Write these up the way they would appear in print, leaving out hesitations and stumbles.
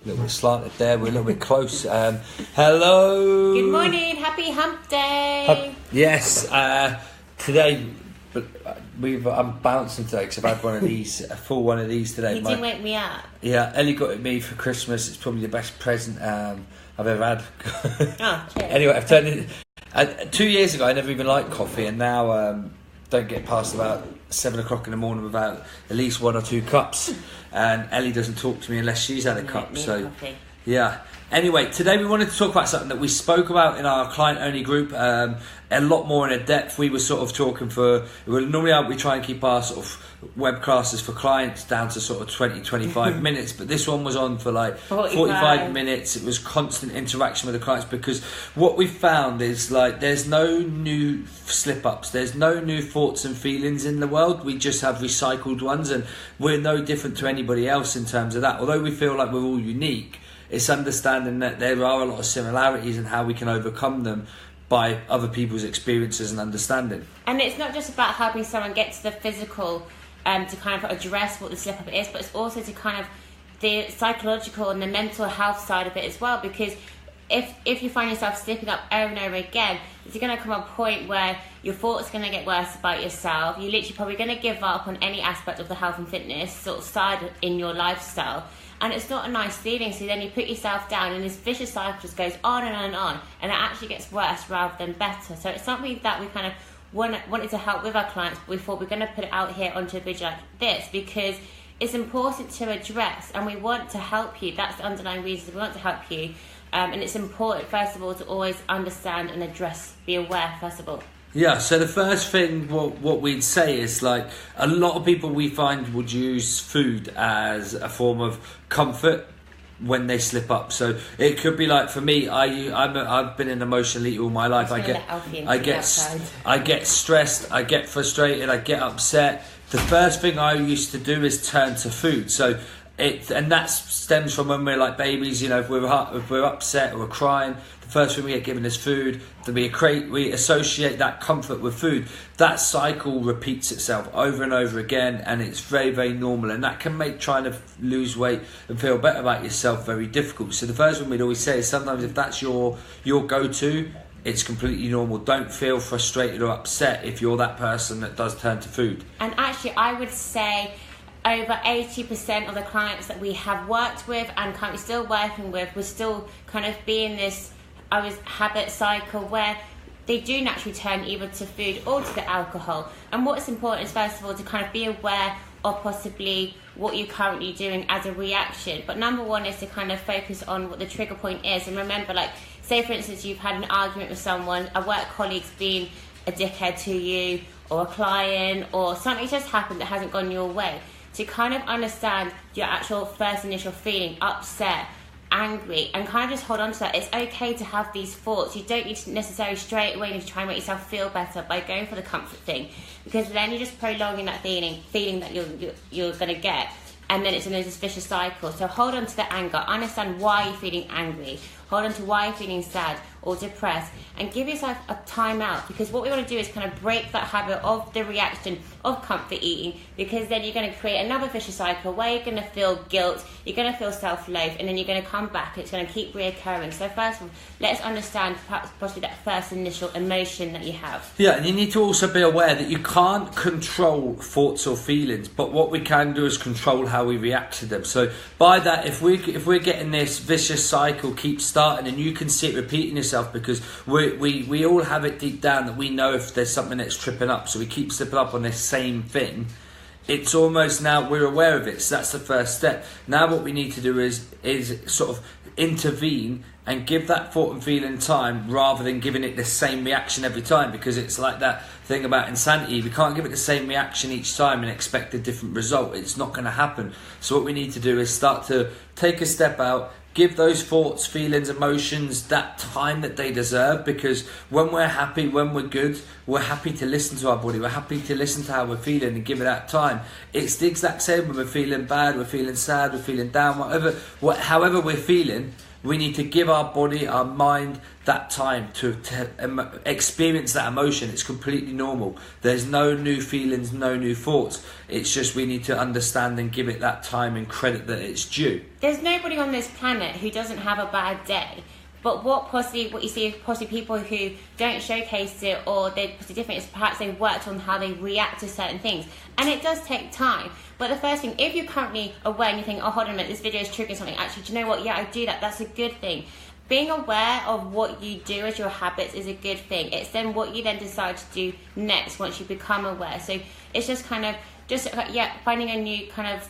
A little bit slanted there. We're a little bit close. Hello. Good morning. Happy Hump Day. Yes. Today, I'm bouncing today because I've had one of these, a full one of these today. You didn't wake me up. Yeah, Ellie got it me for Christmas. It's probably the best present I've ever had. Oh, cheers. Anyway, I've turned it. 2 years ago, I never even liked coffee, and now don't get past about 7 o'clock in the morning without at least 1 or 2 cups. And Ellie doesn't talk to me unless she's had a cup. So, yeah. Anyway, today we wanted to talk about something that we spoke about in our client-only group a lot more in depth. We were sort of talking normally we try and keep our sort of web classes for clients down to sort of 20-25 minutes, but this one was on for like 45 minutes. It was constant interaction with the clients, because what we found is like there's no new slip-ups, there's no new thoughts and feelings in the world. We just have recycled ones, and we're no different to anybody else in terms of that. Although we feel like we're all unique, it's understanding that there are a lot of similarities and how we can overcome them by other people's experiences and understanding. And it's not just about helping someone get to the physical to kind of address what the slip up is, but it's also to kind of the psychological and the mental health side of it as well. Because if you find yourself slipping up over and over again, there's going to come a point where your thoughts are going to get worse about yourself. You're literally probably going to give up on any aspect of the health and fitness sort of side in your lifestyle. And it's not a nice feeling, so then you put yourself down and this vicious cycle just goes on and on and on, and it actually gets worse rather than better. So it's something that we kind of wanted to help with our clients, but we thought we're going to put it out here onto a video like this because it's important to address, and we want to help you. That's the underlying reason we want to help you. And it's important, first of all, to always understand and address, be aware, first of all. Yeah, so the first thing what we'd say is like a lot of people we find would use food as a form of comfort when they slip up. So it could be like, for me, I've been an emotional eater all my life. I get stressed, I get frustrated, I get upset. The first thing I used to do is turn to food. So and that stems from when we're like babies, you know, if we're upset or we're crying, the first thing we get given is food. We associate that comfort with food. That cycle repeats itself over and over again, and it's very, very normal, and that can make trying to lose weight and feel better about yourself very difficult. So the first one we'd always say is sometimes if that's your go-to, it's completely normal. Don't feel frustrated or upset if you're that person that does turn to food. And actually, I would say over 80% of the clients that we have worked with and currently still working with, we're still kind of being this habit cycle where they do naturally turn either to food or to the alcohol. And what's important is, first of all, to kind of be aware of possibly what you're currently doing as a reaction. But number one is to kind of focus on what the trigger point is. And remember, like, say for instance, you've had an argument with someone, a work colleague's been a dickhead to you, or a client, or something just happened that hasn't gone your way. To kind of understand your actual first initial feeling, upset, angry, and kind of just hold on to that. It's okay to have these thoughts. You don't need to necessarily straight away need to try and make yourself feel better by going for the comfort thing, because then you're just prolonging that feeling that you're going to get, and then it's in this vicious cycle. So hold on to the anger, understand why you're feeling angry, hold on to why you're feeling sad or depressed, and give yourself a time out, because what we want to do is kind of break that habit of the reaction of comfort eating, because then you're going to create another vicious cycle where you're going to feel guilt, you're going to feel self-loathe, and then you're going to come back and it's going to keep reoccurring. So first of all, let's understand perhaps possibly that first initial emotion that you have. Yeah, and you need to also be aware that you can't control thoughts or feelings, but what we can do is control how we react to them. So by that, if we're getting this vicious cycle keep starting, and you can see it repeating itself, because we all have it deep down that we know if there's something that's tripping up, so we keep slipping up on this same thing. It's almost now we're aware of it, so that's the first step. Now what we need to do is sort of intervene and give that thought and feeling time, rather than giving it the same reaction every time, because it's like that thing about insanity. We can't give it the same reaction each time and expect a different result. It's not going to happen. So what we need to do is start to take a step out, give those thoughts, feelings, emotions that time that they deserve, because when we're happy, when we're good, we're happy to listen to our body, we're happy to listen to how we're feeling and give it that time. It's the exact same when we're feeling bad, we're feeling sad, we're feeling down, however we're feeling. We need to give our body, our mind, that time to experience that emotion. It's completely normal. There's no new feelings, no new thoughts. It's just we need to understand and give it that time and credit that it's due. There's nobody on this planet who doesn't have a bad day. But what you see is possibly people who don't showcase it, or they're different, is perhaps they've worked on how they react to certain things. And it does take time. But the first thing, if you're currently aware and you think, oh, hold on a minute, this video is triggering something. Actually, do you know what? Yeah, I do that. That's a good thing. Being aware of what you do as your habits is a good thing. It's then what you then decide to do next once you become aware. So it's just kind of, finding a new kind of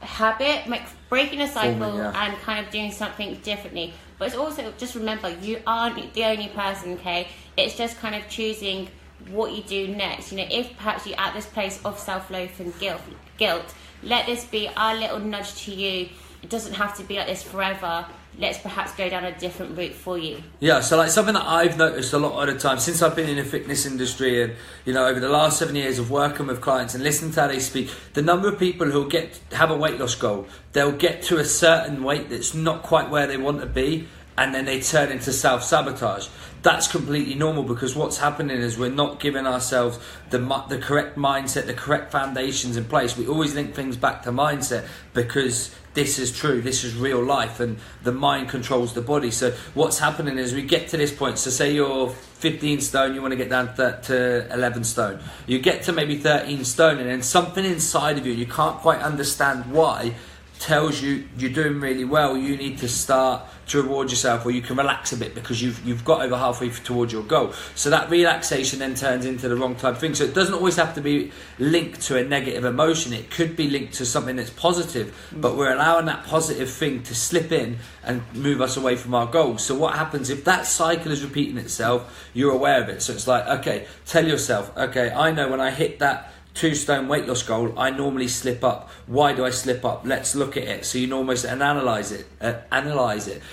habit, like breaking a cycle and kind of doing something differently. But it's also, just remember, you aren't the only person, okay? It's just kind of choosing what you do next. You know, if perhaps you're at this place of self-loath and guilt, let this be our little nudge to you. It doesn't have to be like this forever. Let's perhaps go down a different route for you. Yeah, so like something that I've noticed a lot of the time since I've been in the fitness industry, and you know, over the last 7 years of working with clients and listening to how they speak, the number of people who have a weight loss goal, they'll get to a certain weight that's not quite where they want to be, and then they turn into self-sabotage. That's completely normal, because what's happening is we're not giving ourselves the correct mindset, the correct foundations in place. We always link things back to mindset, because this is true, this is real life, and the mind controls the body. So what's happening is we get to this point. So say you're 15 stone, you want to get down to 11 stone. You get to maybe 13 stone, and then something inside of you, you can't quite understand why, tells you you're doing really well. You need to start to reward yourself, or you can relax a bit because you've got over halfway towards your goal. So that relaxation then turns into the wrong type of thing. So it doesn't always have to be linked to a negative emotion. It could be linked to something that's positive, but we're allowing that positive thing to slip in and move us away from our goals. So what happens if that cycle is repeating itself? You're aware of it. So it's like, okay, tell yourself, okay, I know when I hit that 2 stone weight loss goal, I normally slip up. Why do I slip up? Let's look at it. So you can almost analyze it.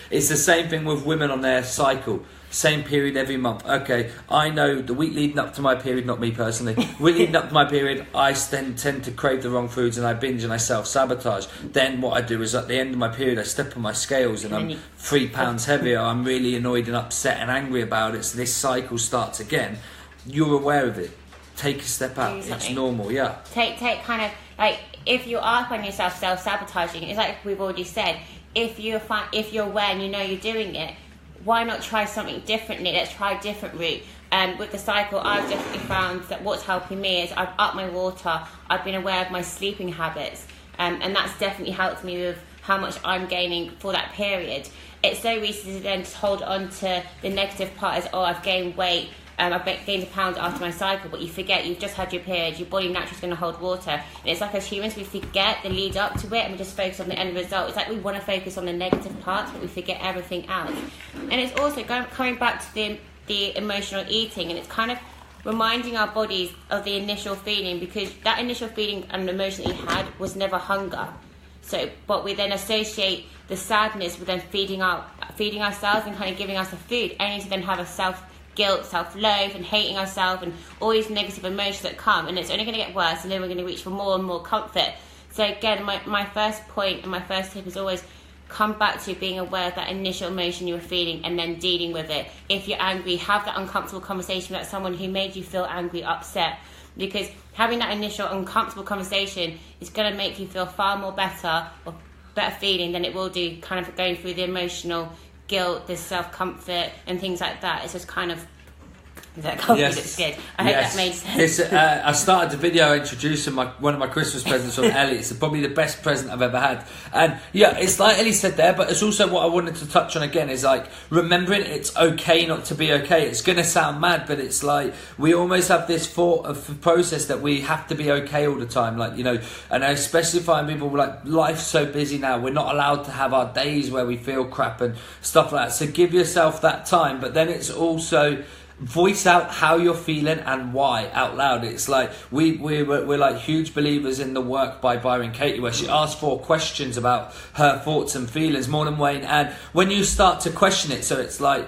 It's the same thing with women on their cycle. Same period every month. Okay, I know the week leading up to my period, not me personally, week leading up to my period, I tend to crave the wrong foods, and I binge and I self-sabotage. Then what I do is at the end of my period, I step on my scales and I'm 3 pounds heavier. I'm really annoyed and upset and angry about it. So this cycle starts again. You're aware of it. Take a step out. It's normal, yeah. Take kind of, like, if you are finding yourself self-sabotaging, it's like we've already said, if you're aware and you know you're doing it, why not try something differently? Let's try a different route. With the cycle, I've definitely found that what's helping me is I've upped my water, I've been aware of my sleeping habits, and that's definitely helped me with how much I'm gaining for that period. It's so easy to then just hold on to the negative part as, oh, I've gained weight, I've gained a pound after my cycle, but you forget you've just had your period, your body naturally is going to hold water. And it's like as humans, we forget the lead up to it and we just focus on the end result. It's like we want to focus on the negative parts, but we forget everything else. And it's also coming back to the emotional eating, and it's kind of reminding our bodies of the initial feeling, because that initial feeling and emotion that you had was never hunger. So, but we then associate the sadness with then feeding ourselves and kind of giving us the food, only to then have a self-guilt, self-loathe, and hating ourselves, and all these negative emotions that come, and it's only going to get worse, and then we're going to reach for more and more comfort. So again, my first point and my first tip is always come back to being aware of that initial emotion you were feeling and then dealing with it. If you're angry, have that uncomfortable conversation with someone who made you feel angry, upset, because having that initial uncomfortable conversation is going to make you feel far more better feeling than it will do kind of going through the emotional guilt, the self-comfort and things like that. It's just kind of, that can't be good. I hope that made sense. I started the video introducing one of my Christmas presents from Ellie. It's probably the best present I've ever had. And yeah, it's like Ellie said there, but it's also what I wanted to touch on again is like remembering it's okay not to be okay. It's going to sound mad, but it's like we almost have this thought of process that we have to be okay all the time. Like, you know, and I especially find people like, life's so busy now, we're not allowed to have our days where we feel crap and stuff like that. So give yourself that time, but then it's also voice out how you're feeling and why out loud. It's like we're like huge believers in the work by Byron Katie, where she asks 4 questions about her thoughts and feelings, more than Wayne. And when you start to question it, so it's like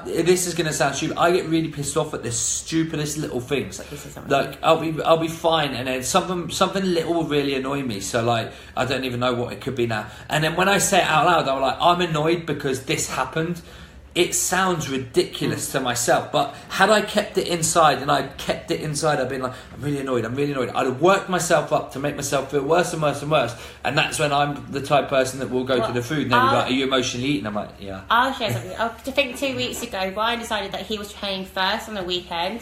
this is going to sound stupid. I get really pissed off at the stupidest little things. Like I'll be fine, and then something little will really annoy me. So like I don't even know what it could be now. And then when I say it out loud, I'm like, I'm annoyed because this happened. It sounds ridiculous to myself, but had I kept it inside I'd been like, I'm really annoyed. I'd have worked myself up to make myself feel worse and worse and worse, and that's when I'm the type of person that will go to the food and they'll be like, are you emotionally eating? I'm like, yeah. I'll share something. I think 2 weeks ago, Ryan decided that he was training first on the weekend,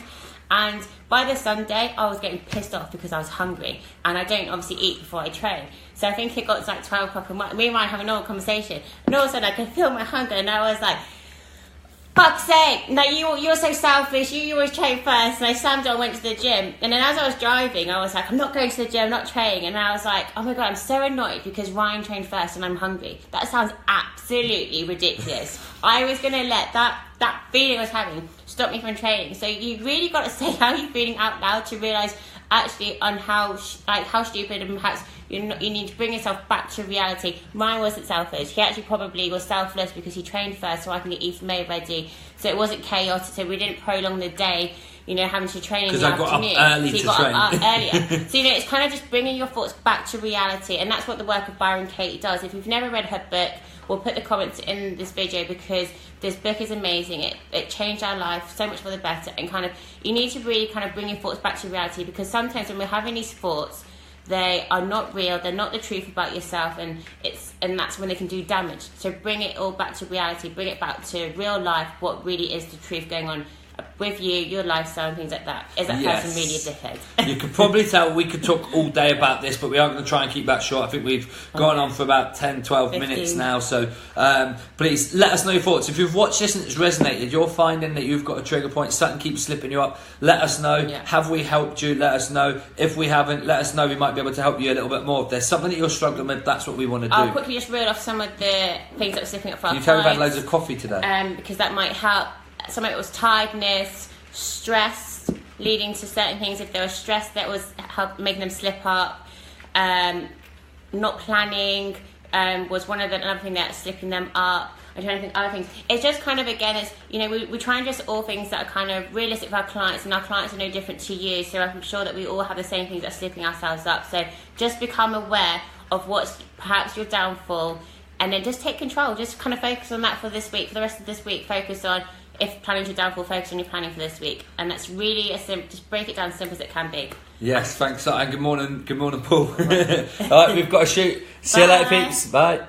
and by the Sunday, I was getting pissed off because I was hungry, and I don't obviously eat before I train. So I think it got to like 12 o'clock, and me and Ryan having a normal conversation, and all of a sudden I could feel my hunger, and I was like, fuck's sake, no, you're so selfish, you always train first. And I slammed on, went to the gym, and then as I was driving I was like, I'm not going to the gym, I'm not training, and I was like, oh my god, I'm so annoyed because Ryan trained first and I'm hungry. That sounds absolutely ridiculous. I was going to let that feeling I was having stop me from training. So you really got to say how you're feeling out loud to realise actually on how stupid, and perhaps you need to bring yourself back to reality. Ryan wasn't selfish. He actually probably was selfless because he trained first so I can get Eve May ready. So it wasn't chaotic. So we didn't prolong the day, having to train in the afternoon. Because I got up early to train. Up earlier. So, it's kind of just bringing your thoughts back to reality. And that's what the work of Byron Katie does. If you've never read her book, we'll put the comments in this video because this book is amazing. It changed our life so much for the better. And you need to really bring your thoughts back to reality, because sometimes when we're having these thoughts, they are not real, they're not the truth about yourself, and that's when they can do damage. So bring it all back to reality, bring it back to real life, what really is the truth going on with you, your lifestyle and things like that. Is that person really a dickhead? You could probably tell we could talk all day about this, but we are going to try and keep that short. I think we've gone on for about 10, 12 minutes now, so please let us know your thoughts. If you've watched this and it's resonated, you're finding that you've got a trigger point, something keeps slipping you up, let us know. Have we helped you? Let us know. If we haven't, let us know. We might be able to help you a little bit more. If there's something that you're struggling with, that's what we want to do. I'll quickly just reel off some of the things that were slipping up for our clients. You tell me we've had loads of coffee today. Because that might help. Some of it was tiredness, stress, leading to certain things. If there was stress, that was making them slip up. Not planning was another thing that's slipping them up. I'm trying to think other things. It's just again, it's we try and address all things that are realistic for our clients, and our clients are no different to you. So I'm sure that we all have the same things that are slipping ourselves up. So just become aware of what's perhaps your downfall, and then just take control. Just focus on that for this week, for the rest of this week. Focus on, if planning your downfall, focus on your planning for this week. And that's really just break it down as simple as it can be. Yes, thanks. And good morning, Paul. All right, we've got to shoot. See you later, peeps. Bye.